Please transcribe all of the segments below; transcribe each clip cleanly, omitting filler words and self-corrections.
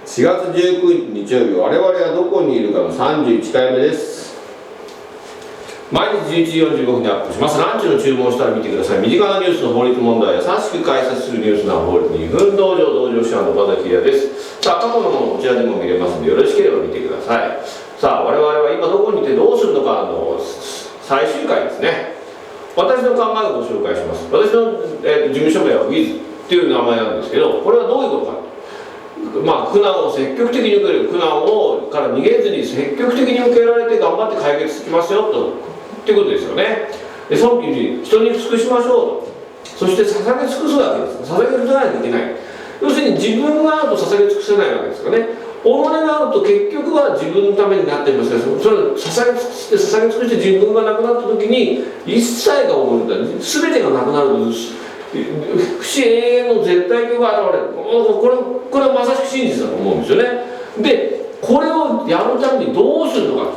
4月19日日曜日、我々はどこにいるかの31回目です。毎日11時45分にアップします。ランチの注文したら見てください。身近なニュースの法律問題を優しく解説するニュースな法律2分道場道場師の岡崎也です。さあ、過去のものこちらでも見れますので、よろしければ見てください。さあ、我々は今どこにいてどうするのかの最終回ですね。私の考えをご紹介します。私の、事務所名は WIZ っていう名前なんですけど、これはどういうことか。苦難を積極的に受ける、苦難をから逃げずに積極的に受けられて頑張って解決できますよっていうことですよね。で、その時に人に尽くしましょうと。そして捧げ尽くすわけです。捧げ尽くさないといけない。要するに自分があると捧げ尽くせないわけですよね。己があると結局は自分のためになっていますけど、それを捧げ尽くして自分がなくなった時に一切が起こるんだ。全てがなくなると不死永遠の絶対形が現れる。これはまさしく真実だと思うんですよね。で、これをやるためにどうするのか、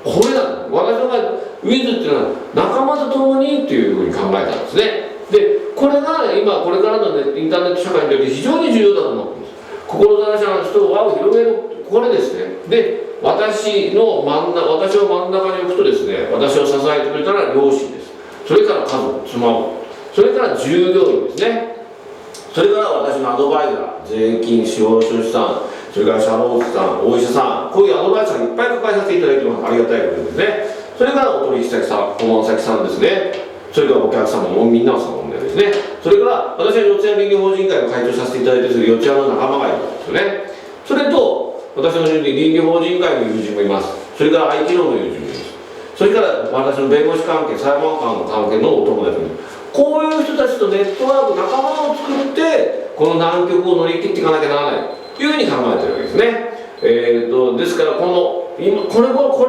これなんだ。私の場合ウィズっていうのは仲間と共にっていうふうに考えたんですね。で、これが今これからの、インターネット社会にとって非常に重要だと思っています。志の人と輪を広げる、これですね。で、私を真ん中に置くとですね、私を支えてくれたら両親です。それから家族、妻を、それから従業員ですね。それから私のアドバイザー、税金、司法書士さん、それから社労士さん、お医者さん、こういうアドバイザーいっぱい抱えさせていただいてます。ありがたいことですね。それからお取引先さん、顧問先さんですね。それからお客様もみんなさん問題ですね。それから私は四谷林業法人会の会長させていただいている四谷の仲間がいるんですよね。それと私の林業法人会の友人もいます。それから IT の友人もいます。それから私の弁護士関係、裁判官の関係のお友達もいます。こういう人たちとネットワーク、仲間を作ってこの難局を乗り切っていかなきゃならないというふうに考えているわけですね。ですからこれ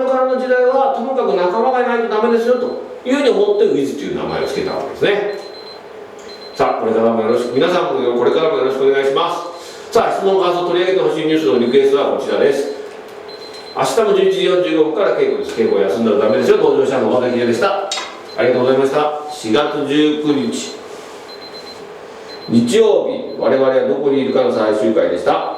からの時代はともかく仲間がいないとダメですよというふうに思って WIZ という名前を付けたわけですね。さあ、これからもよろしく、皆さんもこれからもよろしくお願いします。さあ、質問感想取り上げてほしいニュースのリクエストはこちらです。明日も11時45分から稽古です。稽古を休んだらダメですよ。登場者の岡崎也でした。ありがとうございました。4月19日日曜日、我々はどこにいるかの最終回でした。